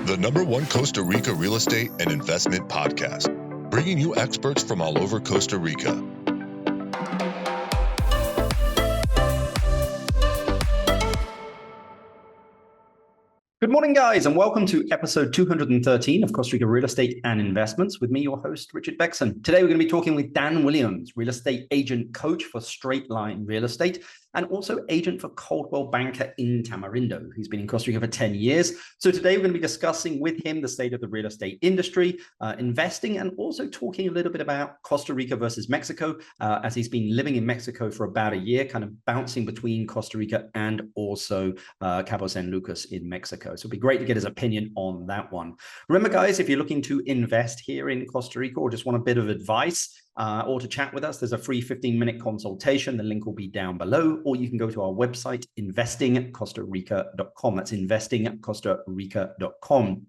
the #1 Costa Rica real estate and investment podcast, bringing you experts from all over Costa Rica. Good morning, guys, and welcome to episode 213 of Costa Rica Real Estate and Investments with me, your host, Richard Bexon. Today, we're going to be talking with Dan Williams, real estate agent coach for Straight Line Real Estate, and also agent for Coldwell Banker in Tamarindo. He's been in Costa Rica for 10 years. So today, we're going to be discussing with him the state of the real estate industry, investing, and also talking a little bit about Costa Rica versus Mexico, as he's been living in Mexico for about a year, kind of bouncing between Costa Rica and also Cabo San Lucas in Mexico. So it'd be great to get his opinion on that one. Remember, guys, if you're looking to invest here in Costa Rica or just want a bit of advice or to chat with us, there's a free 15-minute consultation. The link will be down below, or you can go to our website, investingcostarrica.com. That's investingcostarrica.com.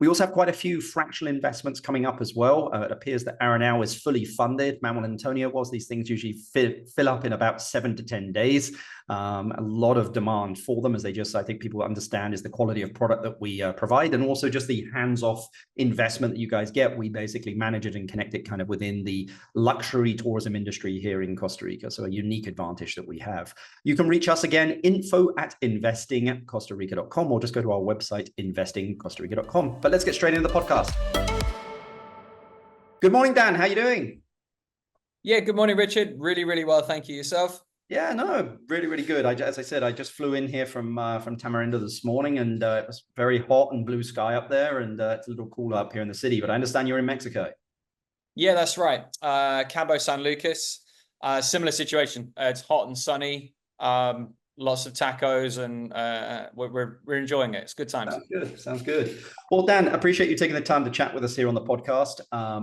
We also have quite a few fractional investments coming up as well. It appears that Arenal is fully funded. Manuel Antonio was. These things usually fill up in about 7 to 10 days. A lot of demand for them, as they just, I think people understand, is the quality of product that we provide, and also just the hands-off investment that you guys get. We basically manage it and connect it kind of within the luxury tourism industry here in Costa Rica. So a unique advantage that we have. You can reach us again, info@investingcostarrica.com, or just go to our website, investingcostarrica.com. But let's get straight into the podcast. Good morning, Dan. How are you doing? Yeah, good morning, Richard. Really well. Thank you. Yourself? Yeah, no, really good. As I said, I just flew in here from Tamarindo this morning, and it was very hot and blue sky up there, and it's a little cooler up here in the city. But I understand you're in Mexico. Yeah, that's right. Cabo San Lucas, similar situation. It's hot and sunny. Lots of tacos, and we're enjoying it. It's good times. Sounds good. Well, Dan, appreciate you taking the time to chat with us here on the podcast.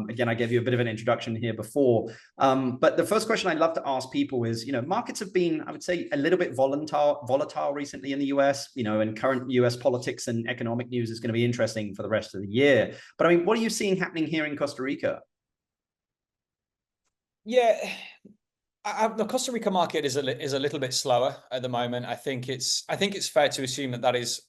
Again, I gave you a bit of an introduction here before, but the first question I'd love to ask people is, markets have been, I would say, a little bit volatile recently in the US, and current US politics and economic news is going to be interesting for the rest of the year. But I mean, what are you seeing happening here in Costa Rica? Yeah. The Costa Rica market is a little bit slower at the moment. I think it's fair to assume that is,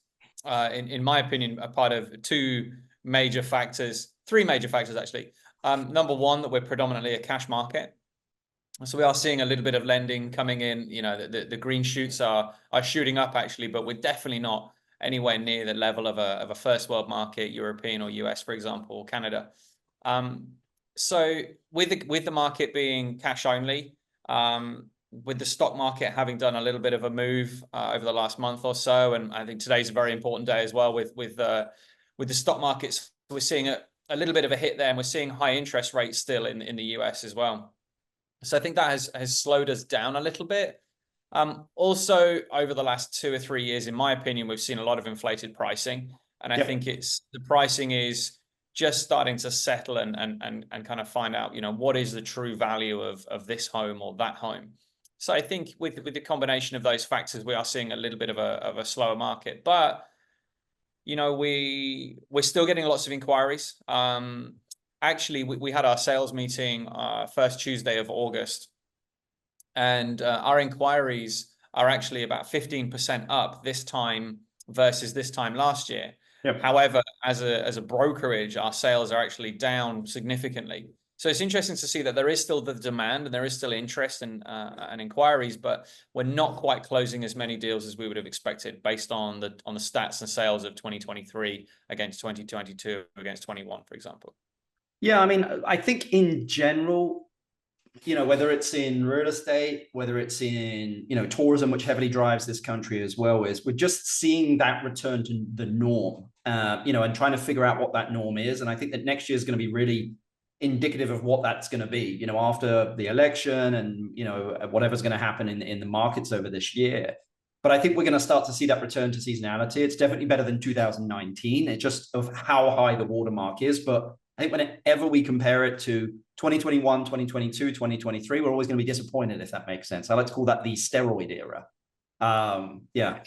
in my opinion, a part of three major factors actually. Number one, that we're predominantly a cash market, so we are seeing a little bit of lending coming in. The green shoots are shooting up actually, but we're definitely not anywhere near the level of a first world market, European or US, for example, or Canada. So with the market being cash only. With the stock market having done a little bit of a move over the last month or so, and I think today's a very important day as well with the stock markets. We're seeing a little bit of a hit there, and we're seeing high interest rates still in the US as well. So I think that has slowed us down a little bit. Also, over the last 2 or 3 years, in my opinion, we've seen a lot of inflated pricing, and I think the pricing is just starting to settle and kind of find out, what is the true value of this home or that home. So I think with the combination of those factors, we are seeing a little bit of a slower market, but we're still getting lots of inquiries. Actually, we had our sales meeting first Tuesday of August, and our inquiries are actually about 15% up this time versus this time last year. Yep. However, as a brokerage, our sales are actually down significantly. So it's interesting to see that there is still the demand and there is still interest and inquiries, but we're not quite closing as many deals as we would have expected based on the stats and sales of 2023 against 2022 against 21, for example. Yeah, I mean, I think in general, whether it's in real estate, whether it's in, tourism, which heavily drives this country as well, is we're just seeing that return to the norm, and trying to figure out what that norm is. And I think that next year is going to be really indicative of what that's going to be, after the election and, whatever's going to happen in the markets over this year. But I think we're going to start to see that return to seasonality. It's definitely better than 2019. It's just of how high the watermark is. But I think whenever we compare it to 2021, 2022, 2023, we're always going to be disappointed, if that makes sense. I like to call that the steroid era. Yeah.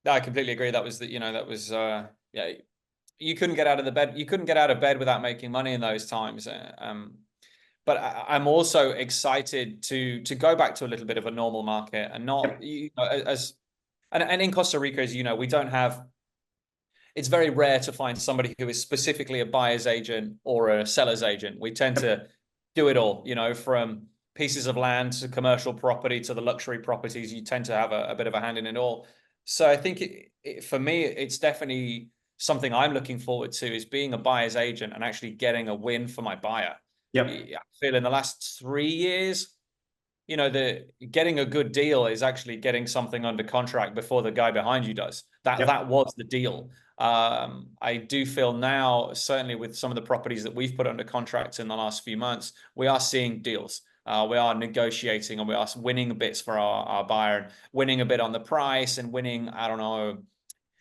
No, I completely agree. That was you couldn't get out of the bed. You couldn't get out of bed without making money in those times. But I'm also excited to go back to a little bit of a normal market and not, and in Costa Rica, as you know, we don't have it's very rare to find somebody who is specifically a buyer's agent or a seller's agent. We tend to do it all, from pieces of land to commercial property to the luxury properties. You tend to have a bit of a hand in it all. So I think for me, it's definitely something I'm looking forward to, is being a buyer's agent and actually getting a win for my buyer. Yep. I feel in the last 3 years, getting a good deal is actually getting something under contract before the guy behind you does. That was the deal. I do feel now, certainly with some of the properties that we've put under contract in the last few months, we are seeing deals. We are negotiating and we are winning bits for our buyer, and winning a bit on the price, and winning, I don't know,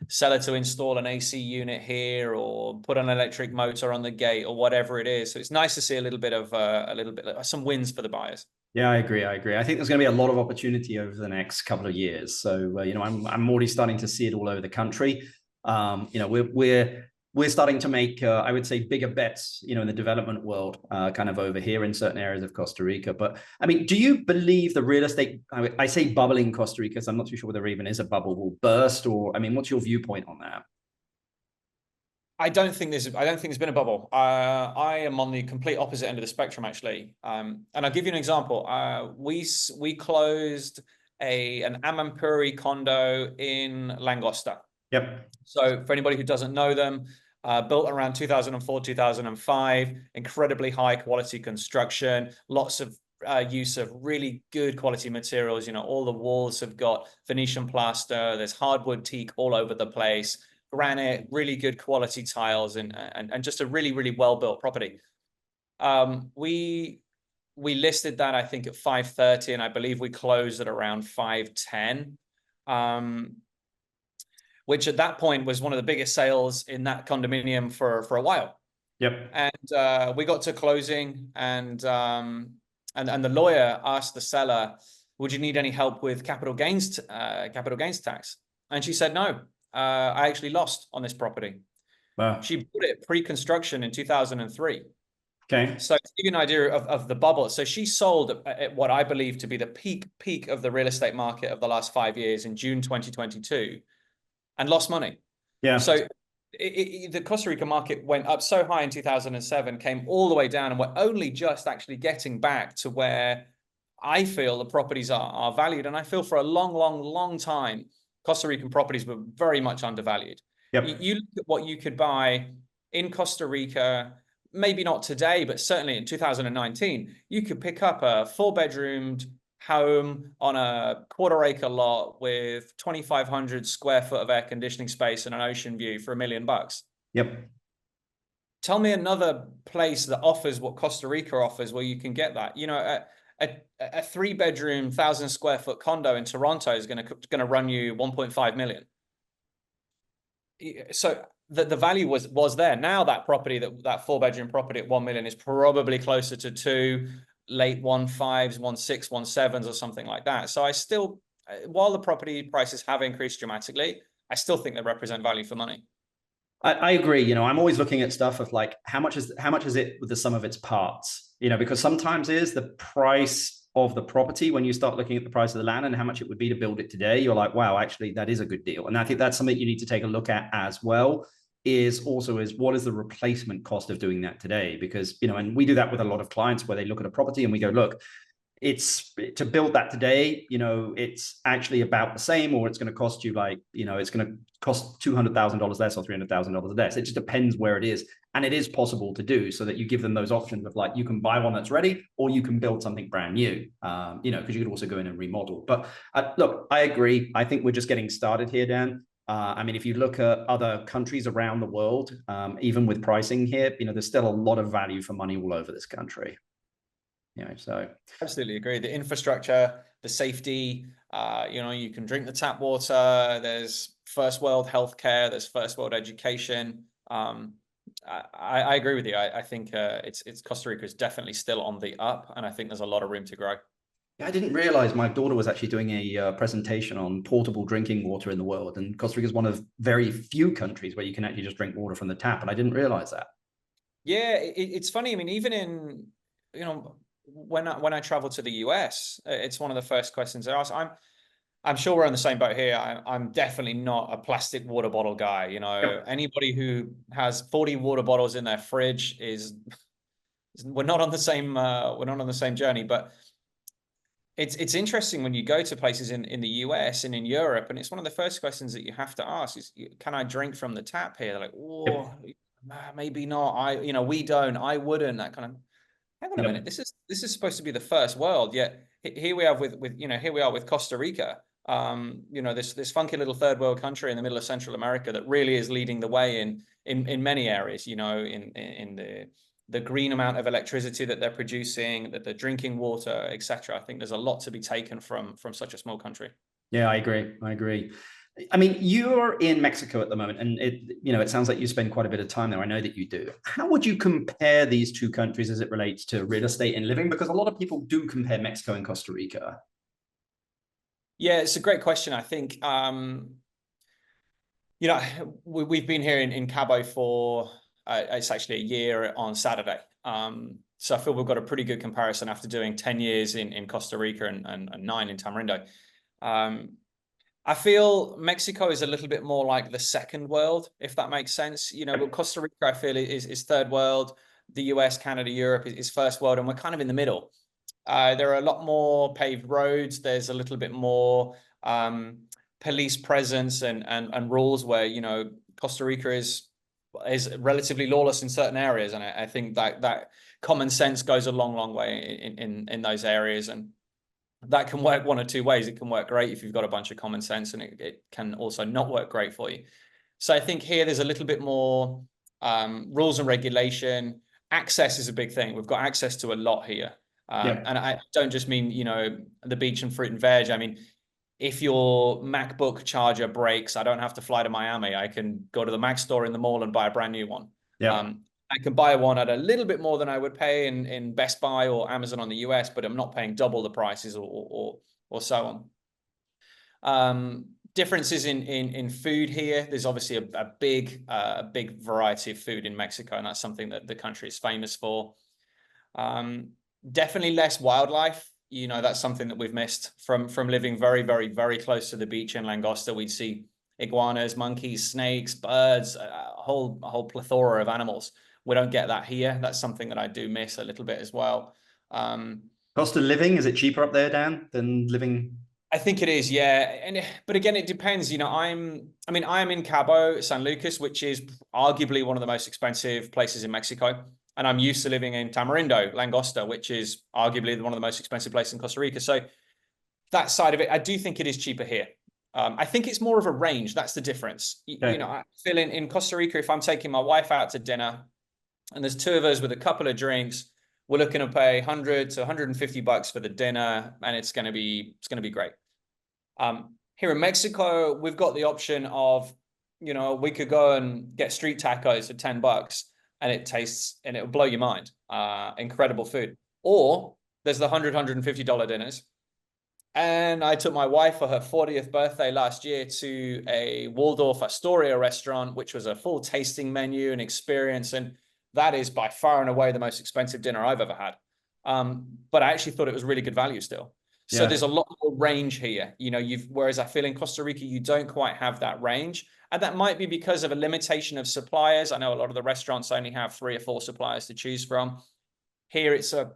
seller to install an AC unit here or put an electric motor on the gate or whatever it is. So it's nice to see a little bit of some wins for the buyers. Yeah, I agree. I think there's going to be a lot of opportunity over the next couple of years. So, I'm already starting to see it all over the country. We're starting to make, I would say, bigger bets, in the development world, kind of over here in certain areas of Costa Rica. But I mean, do you believe the real estate, I say bubble in Costa Rica, so I'm not too sure whether there even is a bubble, will burst? Or, I mean, what's your viewpoint on that? I don't think there's been a bubble. I am on the complete opposite end of the spectrum, actually. And I'll give you an example. We closed an Amampuri condo in Langosta. Yep. So for anybody who doesn't know them, built around 2004, 2005, incredibly high quality construction, lots of use of really good quality materials. All the walls have got Venetian plaster. There's hardwood teak all over the place. Granite, really good quality tiles, and just a really, really well-built property. We listed that, I think, at 530, and I believe we closed at around 510, which at that point was one of the biggest sales in that condominium for a while. Yep. And we got to closing, and the lawyer asked the seller, "Would you need any help with capital gains tax?" And she said, "No. I actually lost on this property." Wow. She bought it pre-construction in 2003. Okay. So to give you an idea of the bubble, so she sold at what I believe to be the peak of the real estate market of the last 5 years in June 2022, and lost money. Yeah. So the Costa Rica market went up so high in 2007, came all the way down, and we're only just actually getting back to where I feel the properties are valued. And I feel for a long time, Costa Rican properties were very much undervalued. Yep. You look at what you could buy in Costa Rica, maybe not today, but certainly in 2019, you could pick up a 4-bedroomed home on a quarter-acre lot with 2,500 square foot of air conditioning space and an ocean view for $1 million. Yep. Tell me another place that offers what Costa Rica offers where you can get that. A 3-bedroom, 1,000 square foot condo in Toronto is going to run you 1.5 million. So the value was there. Now that property, that 4-bedroom property at 1 million is probably closer to 2, late 1.5s, 1.6, 1.7s or something like that. So I still, while the property prices have increased dramatically, I still think they represent value for money. I agree. I'm always looking at stuff of like, how much is it with the sum of its parts? Because sometimes it is the price of the property when you start looking at the price of the land and how much it would be to build it today. You're like, wow, actually, that is a good deal. And I think that's something you need to take a look at as well. Is what is the replacement cost of doing that today? Because, and we do that with a lot of clients where they look at a property and we go, look, it's to build that today, it's actually about the same, or it's going to cost you it's going to cost $200,000 less or $300,000 less. It just depends where it is. And it is possible to do, so that you give them those options of like, you can buy one that's ready, or you can build something brand new, because you could also go in and remodel. But look, I agree. I think we're just getting started here, Dan. I mean, if you look at other countries around the world, even with pricing here, there's still a lot of value for money all over this country. So absolutely agree. The infrastructure, the safety, you can drink the tap water. There's first world healthcare. There's first world education. I agree with you. I think it's Costa Rica is definitely still on the up, and I think there's a lot of room to grow. I didn't realize my daughter was actually doing a presentation on portable drinking water in the world, and Costa Rica is one of very few countries where you can actually just drink water from the tap, and I didn't realize that. Yeah, it's funny. I mean, even in when I travel to the US, it's one of the first questions I ask. I'm sure we're on the same boat here. I'm definitely not a plastic water bottle guy. Anybody who has 40 water bottles in their fridge we're not on the same journey. But it's interesting when you go to places in the US and in Europe, and it's one of the first questions that you have to ask is, can I drink from the tap here? They're like, oh, maybe not. We don't. I wouldn't. That kind of. Hang on a minute. This is supposed to be the first world. Yet here we are with Costa Rica. This funky little third world country in the middle of Central America that really is leading the way in many areas. In the green amount of electricity that they're producing, that they're drinking water, etc. I think there's a lot to be taken from such a small country. Yeah, I agree. I mean, you're in Mexico at the moment, and it sounds like you spend quite a bit of time there. I know that you do. How would you compare these two countries as it relates to real estate and living? Because a lot of people do compare Mexico and Costa Rica. Yeah, it's a great question. I think, we've been here in Cabo for, it's actually a year on Saturday. So I feel we've got a pretty good comparison after doing 10 years in Costa Rica and 9 in Tamarindo. I feel Mexico is a little bit more like the second world, if that makes sense. But Costa Rica, I feel, is third world. The US, Canada, Europe is first world, and we're kind of in the middle. There are a lot more paved roads. There's a little bit more police presence and rules where, Costa Rica is relatively lawless in certain areas. And I think that common sense goes a long way in those areas. And that can work one or two ways. It can work great if you've got a bunch of common sense, and it can also not work great for you. So I think here there's a little bit more rules and regulation. Access is a big thing. We've got access to a lot here. And I don't just mean, the beach and fruit and veg. I mean, if your MacBook charger breaks, I don't have to fly to Miami. I can go to the Mac store in the mall and buy a brand new one. I can buy one at a little bit more than I would pay in Best Buy or Amazon on the US, but I'm not paying double the prices or so on. Differences in food here. There's obviously a big variety of food in Mexico, and that's something that the country is famous for. Definitely less wildlife. That's something that we've missed from living very, very, very close to the beach in Langosta. We'd see iguanas, monkeys, snakes, birds, a whole plethora of animals. We don't get that here. That's something that I do miss a little bit as well. Cost of living, is it cheaper up there, Dan, than living? I think it is, yeah. But again, it depends. I am in Cabo, San Lucas, which is arguably one of the most expensive places in Mexico. And I'm used to living in Tamarindo, Langosta, which is arguably one of the most expensive places in Costa Rica. So that side of it, I do think it is cheaper here. I think it's more of a range. That's the difference. Okay. I feel in Costa Rica, if I'm taking my wife out to dinner and there's two of us with a couple of drinks, we're looking to pay $100 to $150 for the dinner, and it's going to be great. Here in Mexico, we've got the option of, we could go and get street tacos for $10. And it'll blow your mind. Incredible food. Or there's the $150 dinners. And I took my wife for her 40th birthday last year to a Waldorf Astoria restaurant, which was a full tasting menu and experience. And that is by far and away the most expensive dinner I've ever had. But I actually thought it was really good value still. So there's a lot more range here. Whereas I feel in Costa Rica, you don't quite have that range. And that might be because of a limitation of suppliers. I know a lot of the restaurants only have 3 or 4 suppliers to choose from. Here, it's a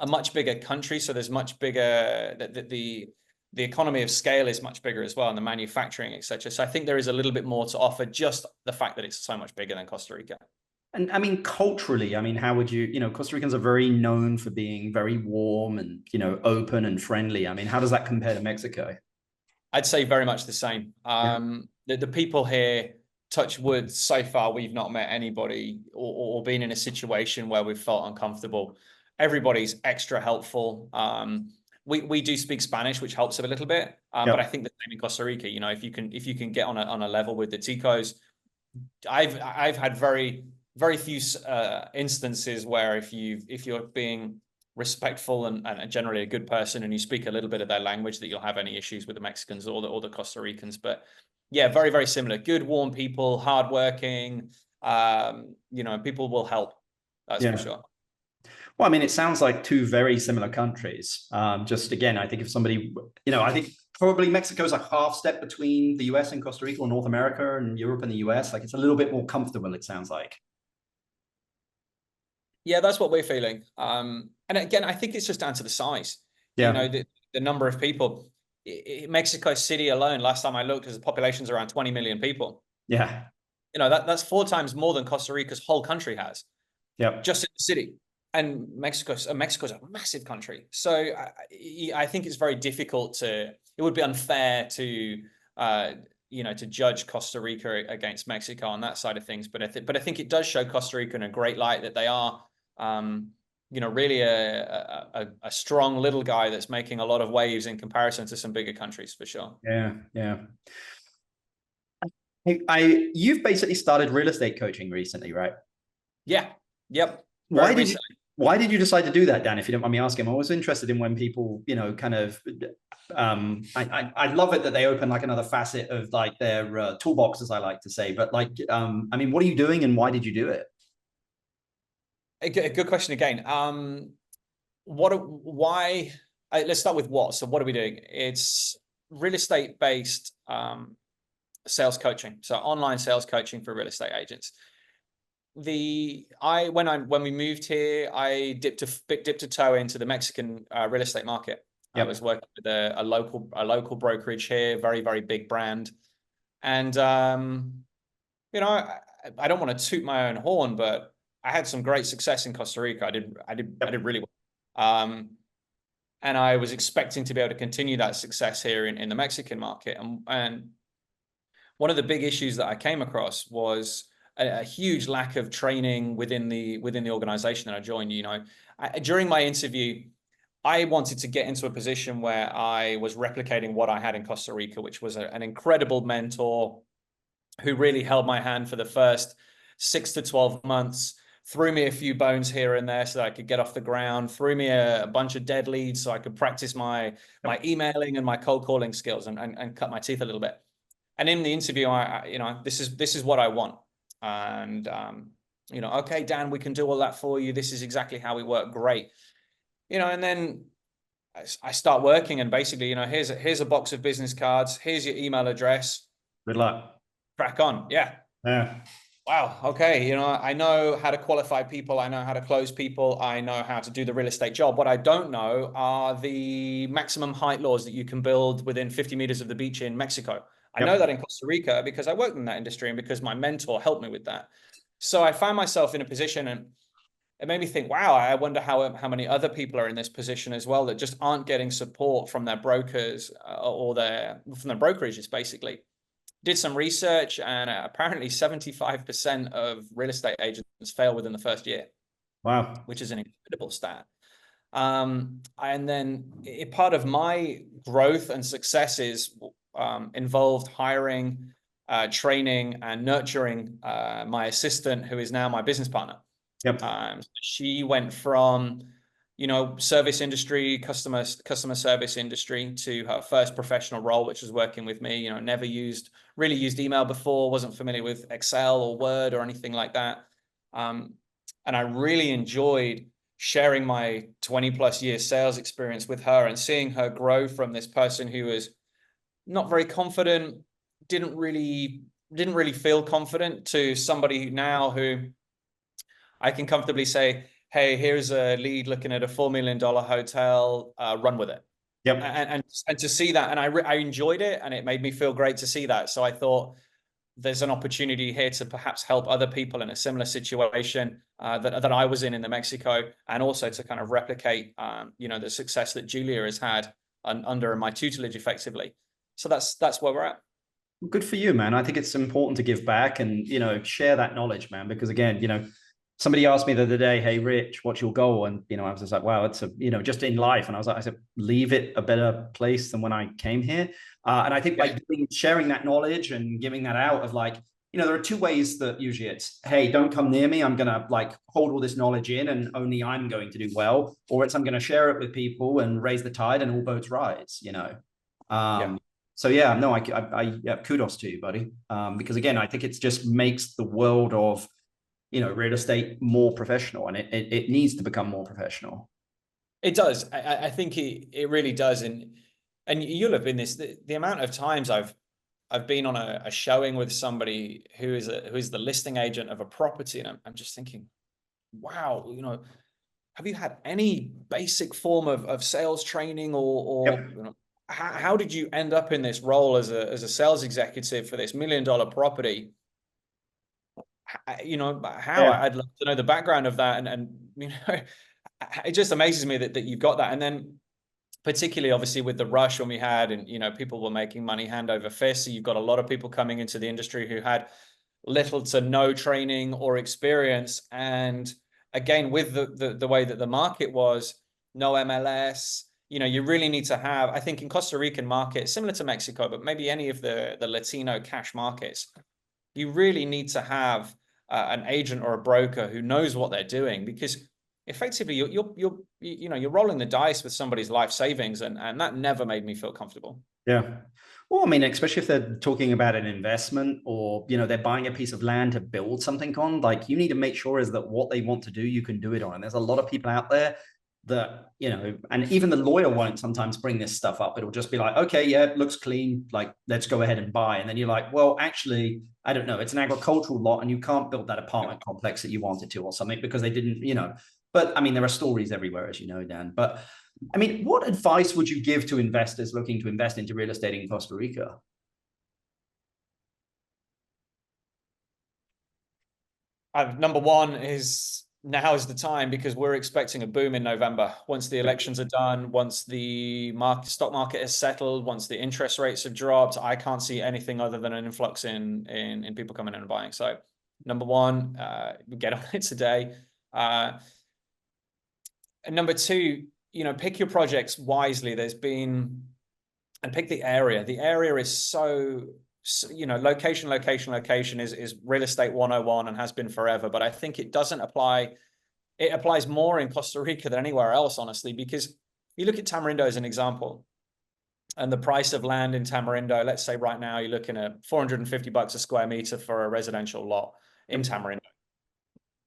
much bigger country, so there's much bigger, the economy of scale is much bigger as well, and the manufacturing, etc. So I think there is a little bit more to offer, just the fact that it's so much bigger than Costa Rica. And I mean, culturally, how would Costa Ricans are very known for being very warm and, open and friendly. How does that compare to Mexico? I'd say very much the same. The people here, touch wood, so far, we've not met anybody or been in a situation where we've felt uncomfortable. Everybody's extra helpful. We do speak Spanish, which helps a little bit. But I think the same in Costa Rica. If you can get on a level with the Ticos, I've had very, very few instances where if you're being respectful and generally a good person and you speak a little bit of their language, that you'll have any issues with the Mexicans or the Costa Ricans. But yeah, very, very similar. Good, warm people, hardworking. People will help. That's for sure. Well, it sounds like two very similar countries. Just again, I think if somebody, I think probably Mexico's a half step between the US and Costa Rica, or North America and Europe and the US. Like it's a little bit more comfortable, it sounds like. Yeah, that's what we're feeling. And again, I think it's just down to the size. Yeah. You know, the number of people. Mexico City alone, last time I looked, the population's around 20 million people. Yeah. You know, that's 4 times more than Costa Rica's whole country has. Yep. Just in the city. And Mexico's a massive country. So I think it's very difficult it would be unfair to, you know, to judge Costa Rica against Mexico on that side of things. But I think it does show Costa Rica in a great light that they are, you know, really a strong little guy that's making a lot of waves in comparison to some bigger countries for sure. Yeah. Yeah. You've basically started real estate coaching recently, right? Yeah. Yep. Why did you decide to do that, Dan? If you don't mind me asking, I'm always interested in when people, you know, kind of, I love it that they open like another facet of like their toolbox, as I like to say. But like, I mean, what are you doing, and why did you do it? A good question again. Why? Let's start with what. So what are we doing? It's real estate based sales coaching. So online sales coaching for real estate agents. When we moved here, I dipped a toe into the Mexican real estate market. Yep. I was working with a local brokerage here, very, very big brand. And you know, I don't want to toot my own horn, but I had some great success in Costa Rica. I did really well. And I was expecting to be able to continue that success here in the Mexican market. And one of the big issues that I came across was a huge lack of training within the organization that I joined. You know, during my interview, I wanted to get into a position where I was replicating what I had in Costa Rica, which was an incredible mentor who really held my hand for the first 6 to 12 months, threw me a few bones here and there so that I could get off the ground, threw me a bunch of dead leads so I could practice my emailing and my cold calling skills and cut my teeth a little bit. And in the interview, you know, this is what I want. And, you know, okay, Dan, we can do all that for you. This is exactly how we work. Great. You know, and then I start working and basically, you know, here's a box of business cards. Here's your email address. Good luck. Crack on. Yeah. Yeah. Wow. Okay. You know, I know how to qualify people. I know how to close people. I know how to do the real estate job. What I don't know are the maximum height laws that you can build within 50 meters of the beach in Mexico. I know that in Costa Rica because I worked in that industry and because my mentor helped me with that. So I found myself in a position, and it made me think, wow, I wonder how many other people are in this position as well that just aren't getting support from their brokers or from their brokerages, basically. Did some research, and apparently 75% of real estate agents fail within the first year. Wow. Which is an incredible stat. And then part of my growth and successes involved hiring, training, and nurturing my assistant, who is now my business partner. Yep. She went from, you know, service industry, customer service industry, to her first professional role, which was working with me. You know, never really used email before, wasn't familiar with Excel or Word or anything like that. And I really enjoyed sharing my 20 plus years sales experience with her and seeing her grow from this person who was not very confident, didn't really feel confident, to somebody now who I can comfortably say, hey, here's a lead looking at a $4 million hotel, run with it. Yep. And to see that, and I enjoyed it, and it made me feel great to see that. So I thought there's an opportunity here to perhaps help other people in a similar situation that I was in the Mexico, and also to kind of replicate, you know, the success that Julia has had under my tutelage effectively. So that's where we're at. Good for you, man. I think it's important to give back and, you know, share that knowledge, man, because again, you know, somebody asked me the other day, hey, Rich, what's your goal? And, you know, I was just like, wow, it's you know, just in life. And I said, leave it a better place than when I came here. And I think by sharing that knowledge and giving that out of like, you know, there are two ways that usually it's, hey, don't come near me. I'm going to like hold all this knowledge in and only I'm going to do well. Or it's I'm going to share it with people and raise the tide and all boats rise, you know. So yeah, no, I kudos to you, buddy. Because again, I think it just makes the world of, you know, real estate more professional, and it needs to become more professional. It does. I think it really does. And And you'll have been the amount of times I've been on a showing with somebody who is the listing agent of a property, and I'm just thinking, wow, have you had any basic form of sales training, or Yep. how did you end up in this role as a sales executive for this $1 million property? How Yeah. I'd love to know the background of that, and it just amazes me that you've got that. And then particularly obviously with the rush when we had, and people were making money hand over fist, so you've got a lot of people coming into the industry who had little to no training or experience. And again, with the way that the market was, no MLS, you really need to have, I think in Costa Rican market, similar to Mexico, but maybe any of the Latino cash markets, you really need to have an agent or a broker who knows what they're doing, because effectively you're rolling the dice with somebody's life savings, and that never made me feel comfortable. Yeah. Well, I mean, especially if they're talking about an investment, or, they're buying a piece of land to build something on, like, you need to make sure is that what they want to do, you can do it on. And there's a lot of people out there that, and even the lawyer won't sometimes bring this stuff up. It'll just be like, okay, yeah, it looks clean, like, let's go ahead and buy. And then you're like, well, actually, I don't know, it's an agricultural lot and you can't build that apartment complex that you wanted to or something because they didn't, but I mean, there are stories everywhere, as you know, Dan. But I mean, what advice would you give to investors looking to invest into real estate in Costa Rica? Number one is, now is the time, because we're expecting a boom in November. Once the elections are done, once the stock market is settled, once the interest rates have dropped, I can't see anything other than an influx in people coming in and buying. So number one, get on it today. And number two, pick your projects wisely. And pick the area. The area is so location is real estate 101 and has been forever. But I think it doesn't apply. It applies more in Costa Rica than anywhere else, honestly, because you look at Tamarindo as an example, and the price of land in Tamarindo, let's say right now, you're looking at $450 a square meter for a residential lot in Tamarindo.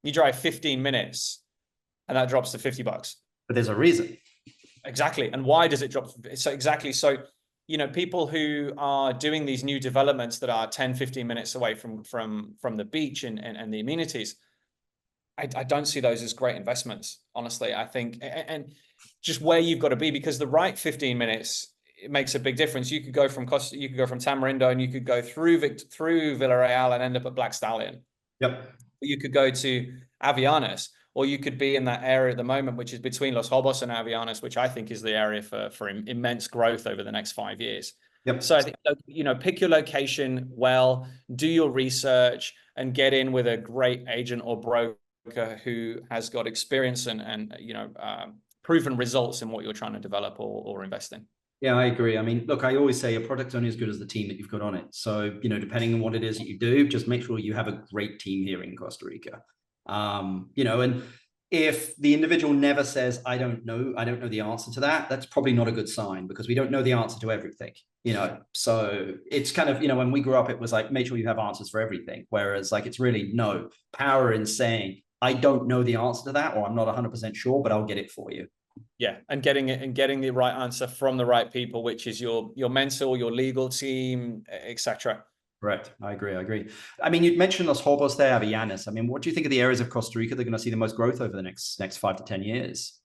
You drive 15 minutes and that drops to $50. But there's a reason. Exactly. And why does it drop? So exactly. So, people who are doing these new developments that are 10, 15 minutes away from the beach and the amenities, I don't see those as great investments, honestly. I think, and just where you've got to be, because the right 15 minutes, it makes a big difference. You could go from Tamarindo, and you could go through Villarreal and end up at Black Stallion. Yep. You could go to Avianes, or you could be in that area at the moment, which is between Los Hobos and Avianes, which I think is the area for immense growth over the next 5 years. Yep. So I think, pick your location well, do your research, and get in with a great agent or broker who has got experience and proven results in what you're trying to develop or invest in. Yeah, I agree. I mean, look, I always say a product's only as good as the team that you've got on it. So, depending on what it is that you do, just make sure you have a great team here in Costa Rica. And if the individual never says, I don't know the answer to that, that's probably not a good sign, because we don't know the answer to everything, so it's kind of, when we grew up, it was like, make sure you have answers for everything. Whereas like, it's really no power in saying, I don't know the answer to that, or I'm not 100% sure, but I'll get it for you. Yeah. And getting the right answer from the right people, which is your mentor, your legal team, etc. Correct. I agree. I mean, you mentioned Los Hobos there, Avianes. I mean, what do you think of the areas of Costa Rica that are going to see the most growth over the next 5 to 10 years?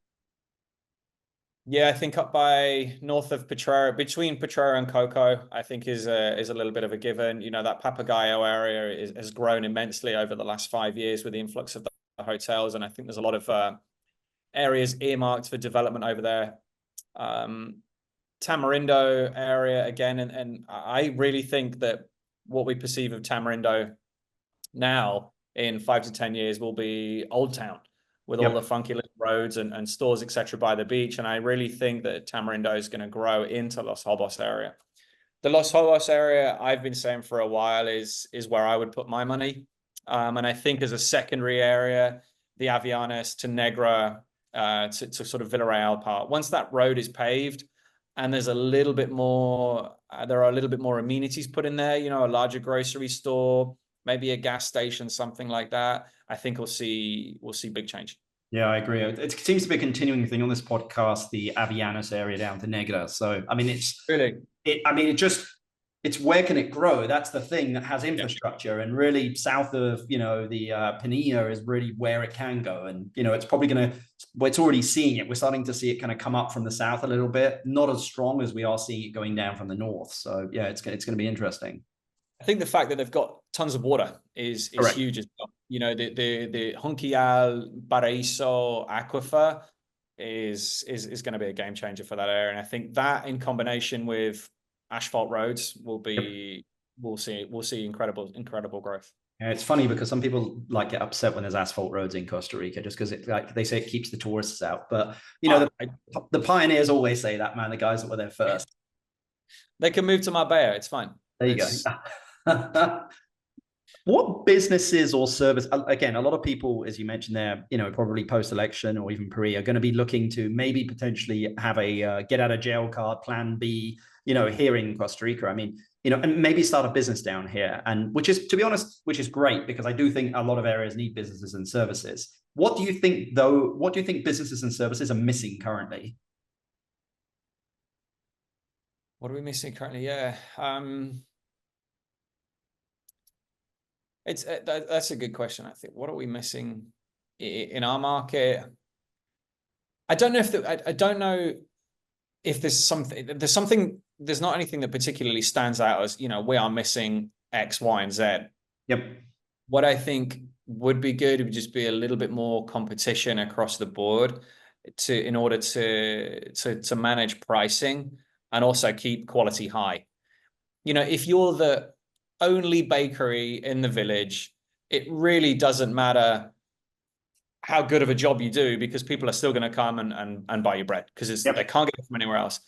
Yeah, I think up by north of Potrero, between Potrero and Coco, I think is a little bit of a given. That Papagayo area has grown immensely over the last 5 years with the influx of the hotels, and I think there's a lot of areas earmarked for development over there. Tamarindo area again, and I really think that what we perceive of Tamarindo now in 5 to 10 years will be Old Town, with all the funky little roads and stores, etc., by the beach. And I really think that Tamarindo is going to grow into Los Hobos area. The Los Hobos area, I've been saying for a while, is where I would put my money. And I think as a secondary area, the Avianes to Negra, to sort of Villarreal part, once that road is paved and there's a little bit more, there are a little bit more amenities put in there, a larger grocery store, maybe a gas station, something like that, I think we'll see big change. Yeah, I agree. It seems to be a continuing thing on this podcast, the Avianos area down to Negra. So, I mean, Really? it's where can it grow? That's the thing that has Yeah. infrastructure, and really south of, the Pinilla is really where it can go. And, it's probably it's already seeing it. We're starting to see it kind of come up from the south a little bit, not as strong as we are seeing it going down from the north. So yeah, it's going to be interesting. I think the fact that they've got tons of water is Correct. huge as well. The Junquillal Paraíso aquifer is going to be a game changer for that area, and I think that in combination with asphalt roads we'll see incredible growth. Yeah, it's funny because some people get upset when there's asphalt roads in Costa Rica just because they say it keeps the tourists out. But the pioneers always say that, man. The guys that were there first. They can move to Marbella. It's fine. There you go. What businesses or service, again, a lot of people, as you mentioned there, probably post-election or even pre, are going to be looking to maybe potentially have a get out of jail card, plan B, here in Costa Rica. I mean, and maybe start a business down here. And which is, to be honest, which is great, because I do think a lot of areas need businesses and services. What do you think, though? What do you think businesses and services are missing currently? What are we missing currently? Yeah. That's a good question. I think, what are we missing in our market? I don't know if there's not anything that particularly stands out as, we are missing X, Y, and Z. Yep. What I think would be good would just be a little bit more competition across the board in order to manage pricing and also keep quality high. If you're the only bakery in the village, it really doesn't matter how good of a job you do, because people are still going to come and buy your bread because they can't get it from anywhere else.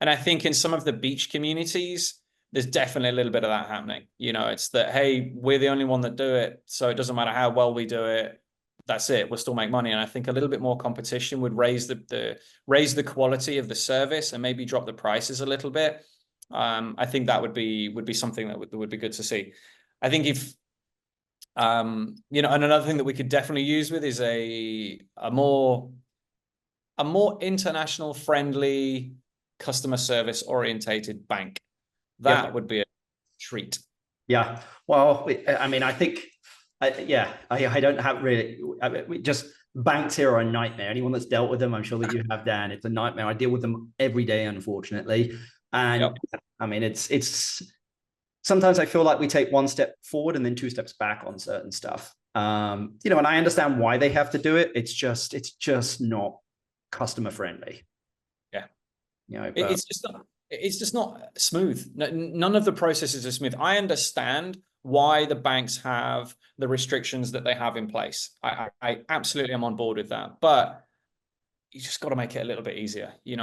And I think in some of the beach communities, there's definitely a little bit of that happening. It's that, hey, we're the only one that do it, so it doesn't matter how well we do it. That's it. We'll still make money. And I think a little bit more competition would raise the quality of the service and maybe drop the prices a little bit. I think that would be something that would be good to see. I think if and another thing that we could definitely use with is a more international friendly, customer service orientated bank. That would be a treat. Yeah. Well, I mean, I think, I don't have really, just banks here are a nightmare. Anyone that's dealt with them, I'm sure that you have, Dan, it's a nightmare. I deal with them every day, unfortunately. And I mean, it's sometimes I feel like we take one step forward and then two steps back on certain stuff. And I understand why they have to do it. It's just not customer friendly. Yeah. But it's just not smooth. None of the processes are smooth. I understand why the banks have the restrictions that they have in place. I absolutely am on board with that, but you just got to make it a little bit easier. You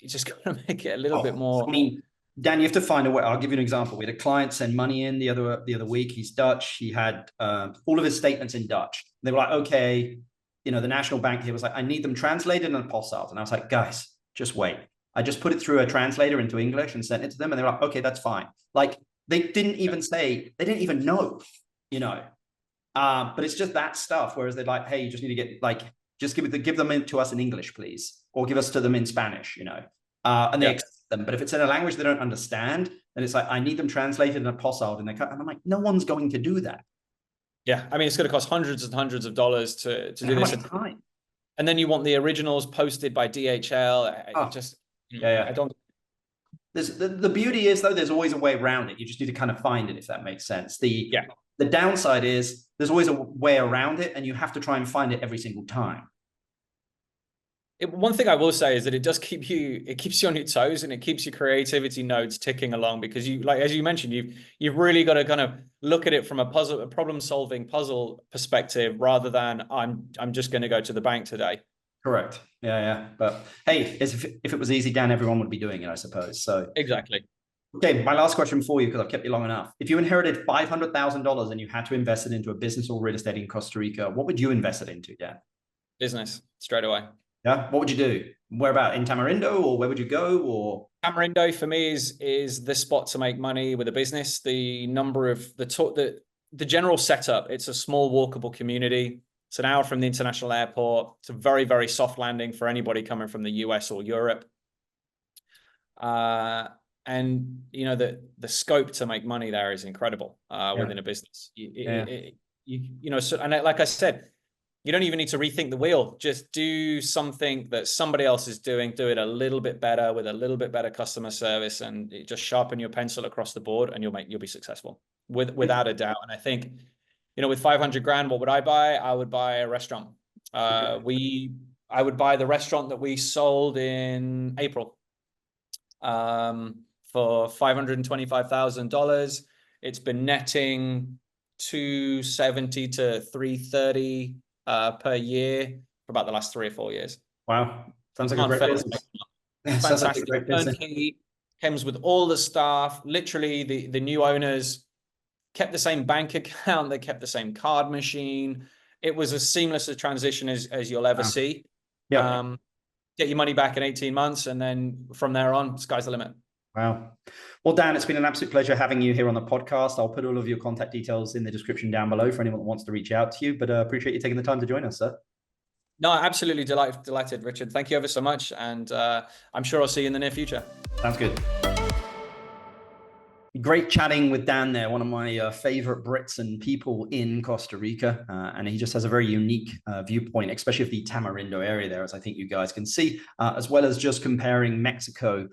just got to make it a little bit more. I mean, Dan, you have to find a way. I'll give you an example. We had a client send money in the other week. He's Dutch. He had all of his statements in Dutch. They were like, okay, the national bank here was like, I need them translated in apostille. And I was like, guys, just wait. I just put it through a translator into English and sent it to them. And they were like, okay, that's fine. Like, they didn't even say, they didn't even know, but it's just that stuff. Whereas they're like, hey, you just need to get just give them to us in English, please, or give us to them in Spanish, and they accept them. But if it's in a language they don't understand, then it's like, I need them translated in apostille, and I'm like, no one's going to do that. Yeah, I mean, it's going to cost hundreds and hundreds of dollars to do this. Time? And then you want the originals posted by DHL. I don't. The beauty is, though, there's always a way around it. You just need to kind of find it, if that makes sense. The downside is there's always a way around it, and you have to try and find it every single time. One thing I will say is that it does keeps you on your toes, and it keeps your creativity nodes ticking along, because as you mentioned, you've really got to kind of look at it from a problem-solving puzzle perspective, rather than I'm just going to go to the bank today. Correct. Yeah. But hey, if it was easy, Dan, everyone would be doing it, I suppose. So exactly. Okay, my last question for you, because I've kept you long enough. If you inherited $500,000 and you had to invest it into a business or real estate in Costa Rica, what would you invest it into, Dan? Business, straight away. Yeah. What would you do? Where about, in Tamarindo, or where would you go? Or Tamarindo for me is the spot to make money with a business. The number of the general setup, it's a small walkable community. It's an hour from the international airport. It's a very, very soft landing for anybody coming from the US or Europe. And you know, the scope to make money there is incredible within a business. You know, so, and like I said, you don't even need to rethink the wheel. Just do something that somebody else is doing, do it a little bit better with a little bit better customer service, and just sharpen your pencil across the board, and you'll be successful without a doubt. And I think, you know, with 500 grand, what would I buy? I would buy a restaurant. I would buy the restaurant that we sold in April for $525,000. It's been netting 270 to 330 per year for about the last 3 or 4 years. Wow. Sounds like a great business. Fantastic. Turnkey, comes with all the staff. Literally, the new owners kept the same bank account. They kept the same card machine. It was as seamless a transition as you'll ever see. Yeah. Get your money back in 18 months. And then from there on, sky's the limit. Wow. Well, Dan, it's been an absolute pleasure having you here on the podcast. I'll put all of your contact details in the description down below for anyone that wants to reach out to you, but appreciate you taking the time to join us, sir. No, absolutely delighted, Richard. Thank you ever so much. And I'm sure I'll see you in the near future. Sounds good. Great chatting with Dan there, one of my favorite Brits and people in Costa Rica. And he just has a very unique viewpoint, especially of the Tamarindo area there, as I think you guys can see, as well as just comparing Mexico,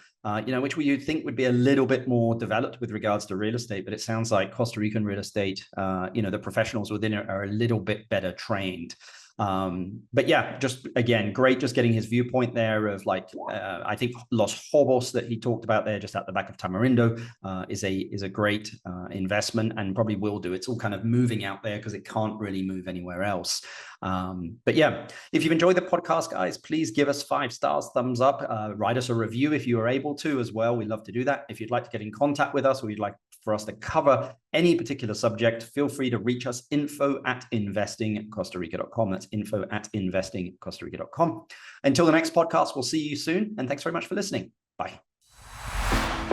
you know, which you'd think would be a little bit more developed with regards to real estate. But it sounds like Costa Rican real estate, you know, the professionals within it are a little bit better trained. But yeah, just again, great just getting his viewpoint there of like, I think Los Hobos that he talked about there just at the back of Tamarindo is a great investment and probably will do. It's all kind of moving out there because it can't really move anywhere else. But yeah, if you've enjoyed the podcast, guys, please give us 5 stars, thumbs up, write us a review if you are able to as well. We'd love to do that. If you'd like to get in contact with us or you'd like for us to cover any particular subject, feel free to reach us, info@investingcostarica.com. That's info@investingcostarica.com. Until the next podcast, we'll see you soon. And thanks very much for listening. Bye.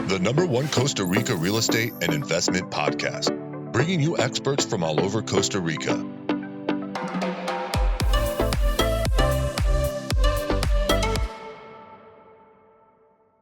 The #1 Costa Rica real estate and investment podcast, bringing you experts from all over Costa Rica.